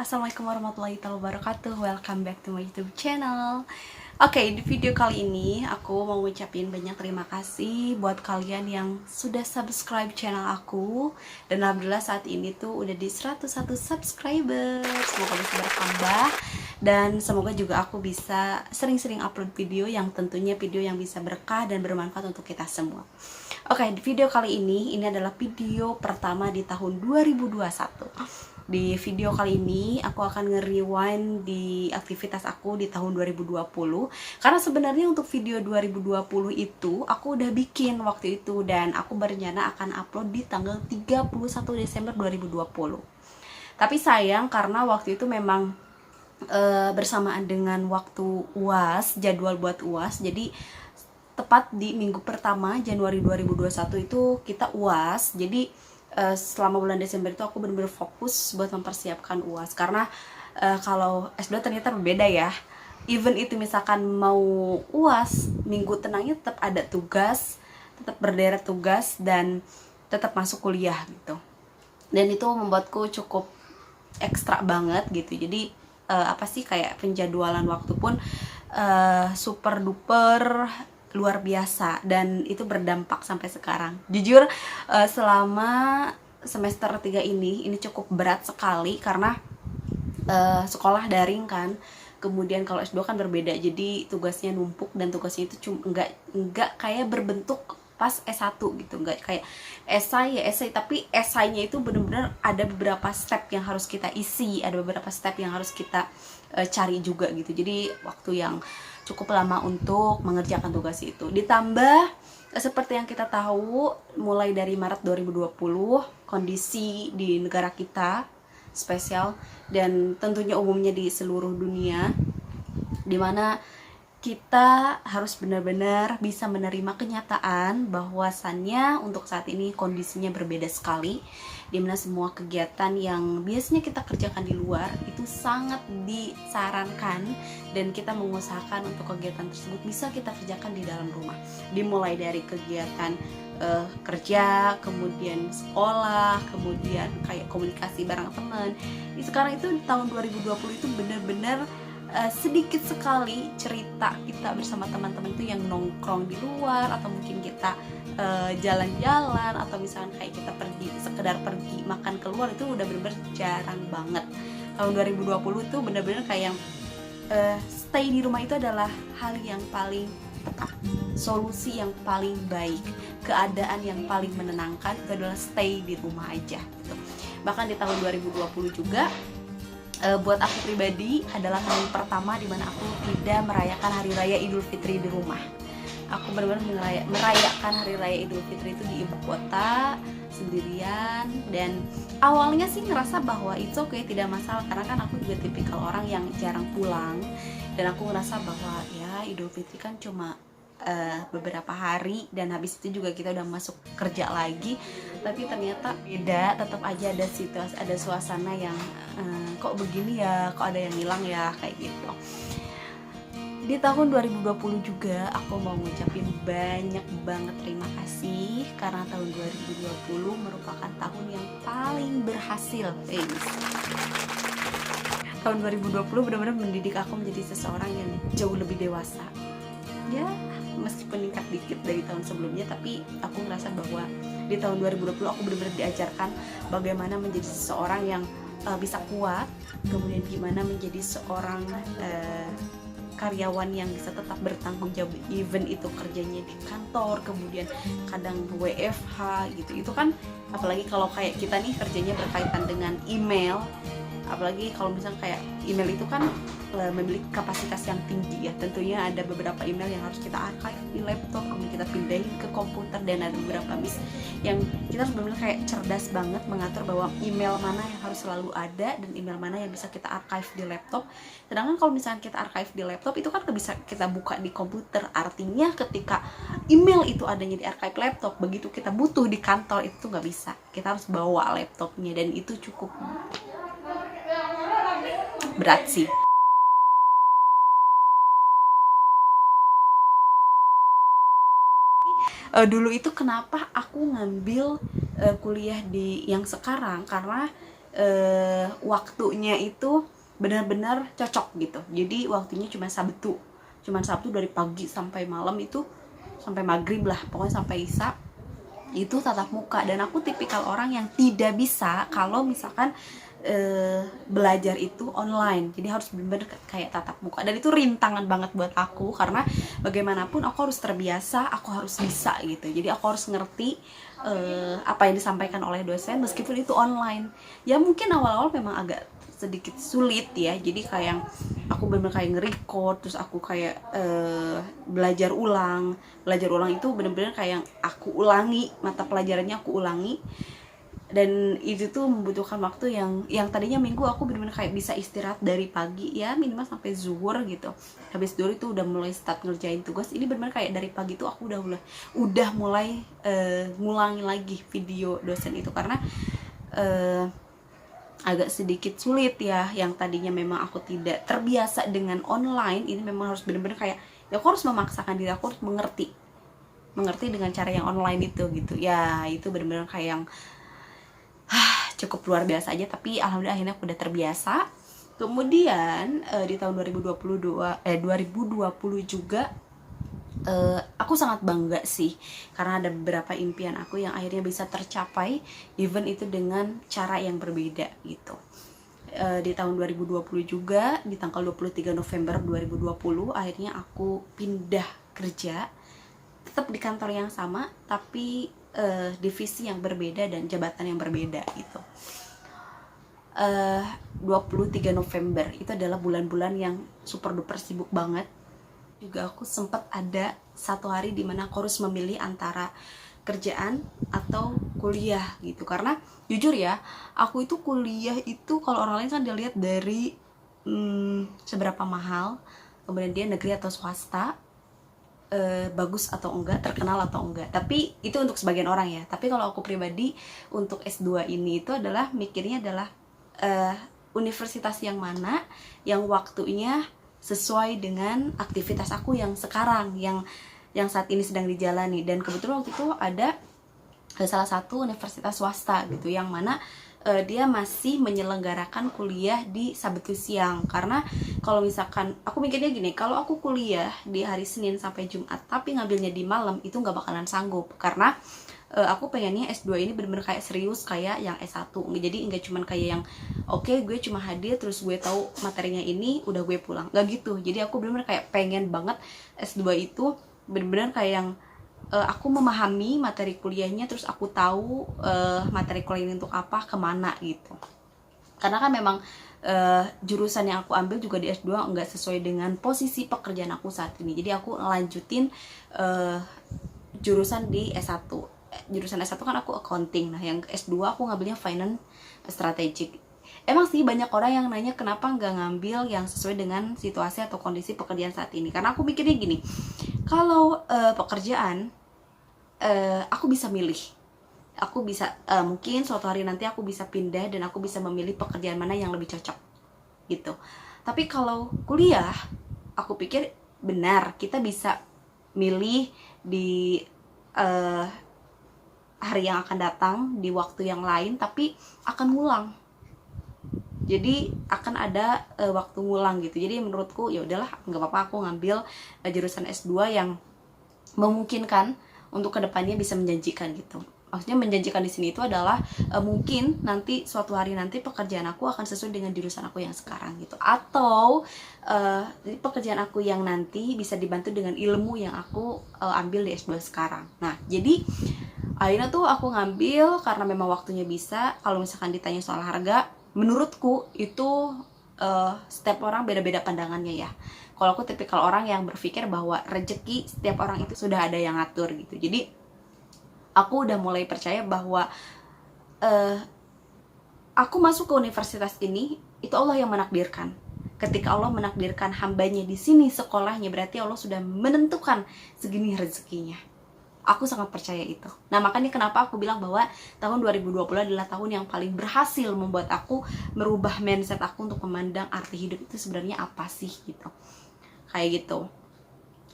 Assalamualaikum warahmatullahi wabarakatuh. Welcome back to my YouTube channel. Oke, di video kali ini aku mau ngucapin banyak terima kasih buat kalian yang sudah subscribe channel aku. Dan alhamdulillah saat ini tuh udah di 101 subscriber. Semoga bisa bertambah. Dan semoga juga aku bisa sering-sering upload video yang tentunya video yang bisa berkah dan bermanfaat untuk kita semua. Oke, di video kali ini adalah video pertama di tahun 2021. Di video kali ini aku akan nge-rewind di aktivitas aku di tahun 2020. Karena sebenarnya untuk video 2020 itu aku udah bikin waktu itu dan aku berencana akan upload di tanggal 31 Desember 2020. Tapi sayang karena waktu itu memang bersamaan dengan waktu UAS, jadwal buat UAS. Jadi tepat di minggu pertama Januari 2021 itu kita UAS. Jadi selama bulan Desember itu aku benar-benar fokus buat mempersiapkan UAS. Karena kalau S2 ternyata berbeda ya. Even itu misalkan mau UAS, minggu tenangnya tetap ada tugas, tetap berderet tugas, dan tetap masuk kuliah gitu. Dan itu membuatku cukup ekstra banget gitu. Jadi apa sih, kayak penjadwalan waktu pun super duper luar biasa, dan itu berdampak sampai sekarang. Jujur selama semester 3 ini cukup berat sekali karena sekolah daring kan. Kemudian kalau S2 kan berbeda, jadi tugasnya numpuk dan tugasnya itu cuma enggak kayak berbentuk pas S1 gitu, enggak kayak esai ya esai, tapi esainya itu benar-benar ada beberapa step yang harus kita isi, ada beberapa step yang harus kita cari juga gitu. Jadi waktu yang cukup lama untuk mengerjakan tugas itu. Ditambah seperti yang kita tahu, mulai dari Maret 2020 kondisi di negara kita spesial, dan tentunya umumnya di seluruh dunia, dimana kita harus benar-benar bisa menerima kenyataan bahwasannya untuk saat ini kondisinya berbeda sekali, dimana semua kegiatan yang biasanya kita kerjakan di luar itu sangat disarankan dan kita mengusahakan untuk kegiatan tersebut bisa kita kerjakan di dalam rumah. Dimulai dari kegiatan kerja, kemudian sekolah, kemudian kayak komunikasi bareng teman. Sekarang itu tahun 2020 itu benar-benar sedikit sekali cerita kita bersama teman-teman itu yang nongkrong di luar, atau mungkin kita jalan-jalan, atau misalnya kayak kita pergi, sekedar pergi makan keluar, itu udah bener-bener jarang banget. Tahun 2020 itu bener-bener kayak stay di rumah itu adalah hal yang paling tepat, solusi yang paling baik, keadaan yang paling menenangkan itu adalah stay di rumah aja gitu. Bahkan di tahun 2020 juga buat aku pribadi adalah tahun pertama dimana aku tidak merayakan Hari Raya Idul Fitri di rumah. Aku benar-benar merayakan Hari Raya Idul Fitri itu di ibu kota sendirian, dan awalnya sih ngerasa bahwa itu oke, tidak masalah karena kan aku juga tipikal orang yang jarang pulang, dan aku ngerasa bahwa ya Idul Fitri kan cuma beberapa hari dan habis itu juga kita udah masuk kerja lagi. Tapi ternyata beda, tetap aja ada situasi, ada suasana yang kok begini ya, kok ada yang hilang ya, kayak gitu. Di tahun 2020 juga aku mau ngucapin banyak banget terima kasih karena tahun 2020 merupakan tahun yang paling berhasil. Tahun 2020 benar-benar mendidik aku menjadi seseorang yang jauh lebih dewasa. Ya, meskipun meningkat dikit dari tahun sebelumnya, tapi aku ngerasa bahwa di tahun 2020 aku benar-benar diajarkan bagaimana menjadi seseorang yang bisa kuat, kemudian gimana menjadi seorang karyawan yang bisa tetap bertanggung jawab, even itu kerjanya di kantor, kemudian kadang WFH gitu. Itu kan apalagi kalau kayak kita nih kerjanya berkaitan dengan email, apalagi kalau misalnya kayak email itu kan memiliki kapasitas yang tinggi ya. Tentunya ada beberapa email yang harus kita archive di laptop, kemudian kita pindahin ke komputer, dan ada beberapa miss yang kita harus benar-benar kayak cerdas banget mengatur bahwa email mana yang harus selalu ada dan email mana yang bisa kita archive di laptop. Sedangkan kalau misalnya kita archive di laptop itu kan bisa kita buka di komputer. Artinya ketika email itu adanya di archive laptop, begitu kita butuh di kantor itu nggak bisa. Kita harus bawa laptopnya, dan itu cukup berat sih. Dulu itu kenapa aku ngambil kuliah di yang sekarang, karena waktunya itu benar-benar cocok gitu. Jadi waktunya cuma Sabtu dari pagi sampai malam itu, sampai maghrib lah, pokoknya sampai isya itu tatap muka. Dan aku tipikal orang yang tidak bisa kalau misalkan belajar itu online, jadi harus benar-benar kayak tatap muka. Dan itu rintangan banget buat aku, karena bagaimanapun aku harus terbiasa, aku harus bisa gitu. Jadi aku harus ngerti apa yang disampaikan oleh dosen meskipun itu online. Ya mungkin awal-awal memang agak sedikit sulit ya, jadi kayak aku bener-bener kayak nge-record, terus aku kayak belajar ulang itu bener-bener kayak aku ulangi, mata pelajarannya aku ulangi. Dan itu tuh membutuhkan waktu yang tadinya minggu aku bener-bener kayak bisa istirahat dari pagi ya minimal sampai zuhur gitu. Habis zuhur itu udah mulai start ngerjain tugas. Ini bener-bener kayak dari pagi tuh aku udah mulai ngulangi lagi video dosen itu, karena agak sedikit sulit ya. Yang tadinya memang aku tidak terbiasa dengan online, ini memang harus bener-bener kayak ya aku harus memaksakan diri, aku harus mengerti dengan cara yang online itu gitu ya. Itu bener-bener kayak yang cukup luar biasa aja, tapi alhamdulillah akhirnya aku udah terbiasa. Kemudian di tahun 2020 juga aku sangat bangga sih, karena ada beberapa impian aku yang akhirnya bisa tercapai, even itu dengan cara yang berbeda gitu. Di tahun 2020 juga, di tanggal 23 November 2020 akhirnya aku pindah kerja, tetap di kantor yang sama tapi divisi yang berbeda dan jabatan yang berbeda gitu. 23 November itu adalah bulan-bulan yang super duper sibuk banget. Juga aku sempat ada satu hari dimana aku harus memilih antara kerjaan atau kuliah gitu. Karena jujur ya, aku itu kuliah itu kalau orang lain kan dilihat dari seberapa mahal, kemudian dia negeri atau swasta, bagus atau enggak, terkenal atau enggak. Tapi itu untuk sebagian orang ya. Tapi kalau aku pribadi untuk S2 ini itu adalah mikirnya adalah universitas yang mana yang waktunya sesuai dengan aktivitas aku yang sekarang, yang saat ini sedang dijalani. Dan kebetulan waktu itu ada salah satu universitas swasta gitu, yang mana dia masih menyelenggarakan kuliah di Sabtu siang. Karena kalau misalkan aku mikirnya gini, kalau aku kuliah di hari Senin sampai Jumat tapi ngambilnya di malam, itu nggak bakalan sanggup. Karena aku pengennya S2 ini bener-bener kayak serius kayak yang S1. Jadi nggak cuman kayak yang oke, gue cuma hadir terus gue tahu materinya ini udah gue pulang, nggak gitu. Jadi aku bener-bener kayak pengen banget S2 itu bener-bener kayak yang aku memahami materi kuliahnya, terus aku tahu materi kuliah ini untuk apa, kemana gitu. Karena kan memang jurusan yang aku ambil juga di S2 nggak sesuai dengan posisi pekerjaan aku saat ini. Jadi aku lanjutin jurusan di S1. Jurusan S1 kan aku accounting. Nah yang S2 aku ngambilnya finance strategic. Emang sih banyak orang yang nanya kenapa nggak ngambil yang sesuai dengan situasi atau kondisi pekerjaan saat ini. Karena aku mikirnya gini, kalau pekerjaan aku bisa milih, aku bisa mungkin suatu hari nanti aku bisa pindah dan aku bisa memilih pekerjaan mana yang lebih cocok gitu. Tapi kalau kuliah, aku pikir benar kita bisa milih di hari yang akan datang, di waktu yang lain, tapi akan ngulang. Jadi akan ada waktu ngulang gitu. Jadi menurutku ya udahlah, nggak apa-apa aku ngambil jurusan S2 yang memungkinkan untuk kedepannya bisa menjanjikan gitu. Maksudnya menjanjikan di sini itu adalah mungkin nanti suatu hari nanti pekerjaan aku akan sesuai dengan jurusan aku yang sekarang gitu. Atau pekerjaan aku yang nanti bisa dibantu dengan ilmu yang aku ambil di S2 sekarang. Nah, jadi akhirnya tuh aku ngambil karena memang waktunya bisa. Kalau misalkan ditanya soal harga, menurutku itu setiap orang beda-beda pandangannya ya. Kalau aku tipikal orang yang berpikir bahwa rezeki setiap orang itu sudah ada yang ngatur gitu. Jadi aku udah mulai percaya bahwa aku masuk ke universitas ini itu Allah yang menakdirkan. Ketika Allah menakdirkan hambanya di sini sekolahnya, berarti Allah sudah menentukan segini rezekinya. Aku sangat percaya itu. Nah makanya kenapa aku bilang bahwa tahun 2020 adalah tahun yang paling berhasil membuat aku merubah mindset aku untuk memandang arti hidup itu sebenarnya apa sih gitu. Kayak gitu.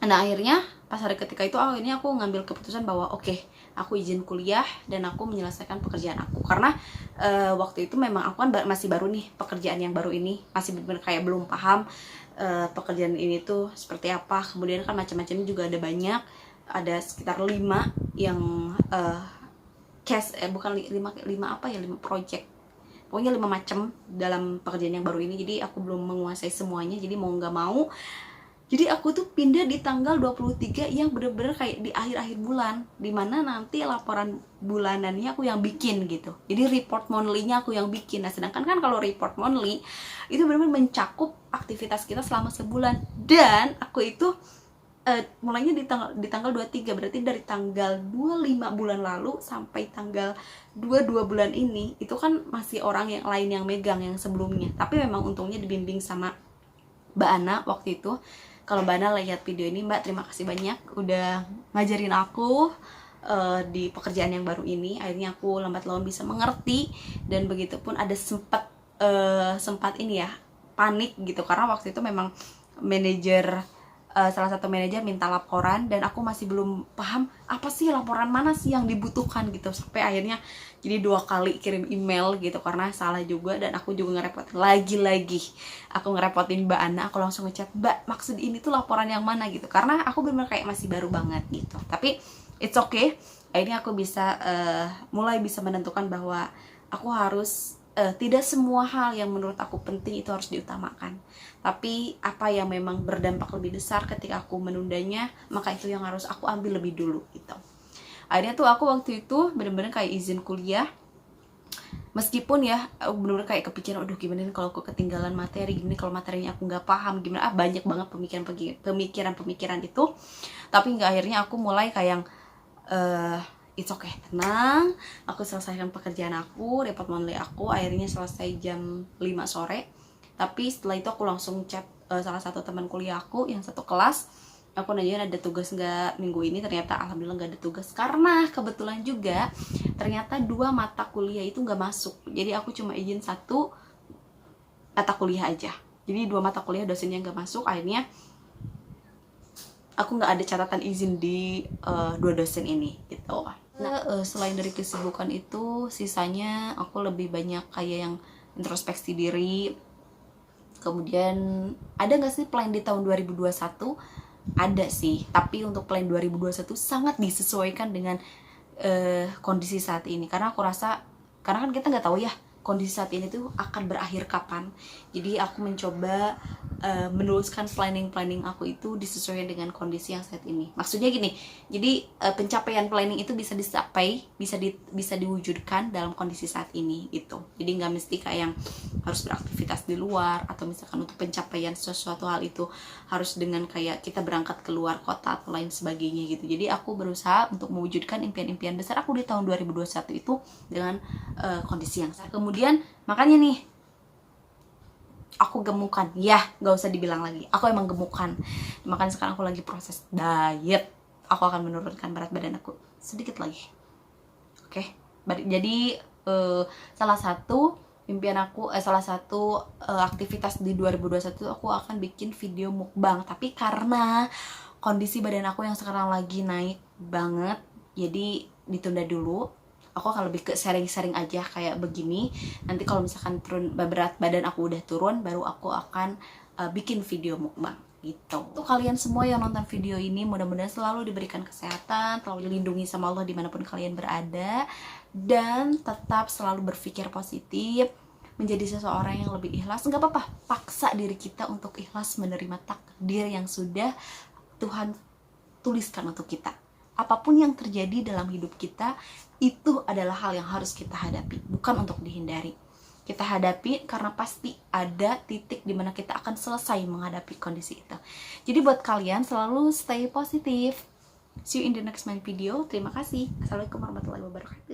Nah akhirnya pas hari ketika itu ini aku ngambil keputusan bahwa oke, aku izin kuliah dan aku menyelesaikan pekerjaan aku. Karena waktu itu memang aku kan masih baru nih, pekerjaan yang baru ini masih bener-bener kayak belum paham pekerjaan ini tuh seperti apa. Kemudian kan macam-macamnya juga ada banyak, ada sekitar 5 yang bukan 5 apa ya, 5 project, pokoknya 5 macam dalam pekerjaan yang baru ini. Jadi aku belum menguasai semuanya, jadi mau nggak mau, jadi aku tuh pindah di tanggal 23 yang bener-bener kayak di akhir-akhir bulan, dimana nanti laporan bulanannya aku yang bikin gitu. Jadi report monthly-nya aku yang bikin. Nah sedangkan kan kalau report monthly itu bener-bener mencakup aktivitas kita selama sebulan. Dan aku itu mulainya di tanggal 23, berarti dari tanggal 25 bulan lalu sampai tanggal 22 bulan ini itu kan masih orang yang lain yang megang yang sebelumnya. Tapi memang untungnya dibimbing sama Mbak Ana waktu itu. Kalau Mbak Ana lihat video ini, Mbak, terima kasih banyak udah ngajarin aku di pekerjaan yang baru ini. Akhirnya aku lambat laun bisa mengerti, dan begitupun ada sempat ini ya, panik gitu, karena waktu itu memang salah satu manajer minta laporan dan aku masih belum paham apa sih laporan mana sih yang dibutuhkan gitu, sampai akhirnya jadi 2 kali kirim email gitu karena salah juga. Dan aku juga ngerepotin lagi aku ngerepotin Mbak Ana, aku langsung ngechat, Mbak, maksud ini tuh laporan yang mana gitu, karena aku bener-bener kayak masih baru banget gitu. Tapi it's okay, akhirnya aku bisa mulai bisa menentukan bahwa aku harus tidak semua hal yang menurut aku penting itu harus diutamakan, tapi apa yang memang berdampak lebih besar ketika aku menundanya, maka itu yang harus aku ambil lebih dulu gitu. Akhirnya tuh aku waktu itu bener-bener kayak izin kuliah, meskipun ya aku bener-bener kayak kepikiran, aduh gimana nih kalau aku ketinggalan materi, gini kalau materinya aku nggak paham gimana, banyak banget pemikiran itu. Tapi nggak, akhirnya aku mulai kayak it's okay, tenang, aku selesaikan pekerjaan aku, report monthly aku akhirnya selesai jam 5 sore. Tapi setelah itu aku langsung chat salah satu teman kuliah aku yang satu kelas, aku nanyain ada tugas nggak minggu ini. Ternyata alhamdulillah nggak ada tugas, karena kebetulan juga ternyata 2 mata kuliah itu nggak masuk, jadi aku cuma izin 1 mata kuliah aja, jadi 2 mata kuliah dosennya nggak masuk. Akhirnya aku nggak ada catatan izin di 2 dosen ini gitu. Nah selain dari kesibukan itu, sisanya aku lebih banyak kayak yang introspeksi diri. Kemudian ada nggak sih plan di tahun 2021? Ada sih, tapi untuk plan 2021 sangat disesuaikan dengan kondisi saat ini, karena aku rasa, karena kan kita nggak tahu ya kondisi saat ini tuh akan berakhir kapan. Jadi aku mencoba menuliskan planning aku itu disesuaikan dengan kondisi yang saat ini. Maksudnya gini, jadi pencapaian planning itu bisa dicapai, bisa diwujudkan dalam kondisi saat ini gitu. Jadi nggak mesti kayak yang harus beraktivitas di luar, atau misalkan untuk pencapaian sesuatu hal itu harus dengan kayak kita berangkat keluar kota atau lain sebagainya gitu. Jadi aku berusaha untuk mewujudkan impian-impian besar aku di tahun 2021 itu dengan kondisi yang saat. Kemudian makanya nih, aku gemukan, ya nggak usah dibilang lagi, aku emang gemukan. Makanya sekarang aku lagi proses diet, aku akan menurunkan berat badan aku sedikit lagi. Oke. Jadi salah satu impian aku, salah satu aktivitas di 2021 aku akan bikin video mukbang. Tapi karena kondisi badan aku yang sekarang lagi naik banget, jadi ditunda dulu. Aku akan lebih ke sharing-sharing aja kayak begini. Nanti kalau misalkan berat badan aku udah turun, baru aku akan bikin video mukbang gitu. Untuk kalian semua yang nonton video ini, mudah-mudahan selalu diberikan kesehatan, selalu dilindungi sama Allah dimanapun kalian berada, dan tetap selalu berpikir positif, menjadi seseorang yang lebih ikhlas. Nggak apa-apa, paksa diri kita untuk ikhlas menerima takdir yang sudah Tuhan tuliskan untuk kita. Apapun yang terjadi dalam hidup kita, itu adalah hal yang harus kita hadapi, bukan untuk dihindari. Kita hadapi karena pasti ada titik dimana kita akan selesai menghadapi kondisi itu. Jadi buat kalian selalu stay positif. See you in the next video. Terima kasih. Assalamualaikum warahmatullahi wabarakatuh.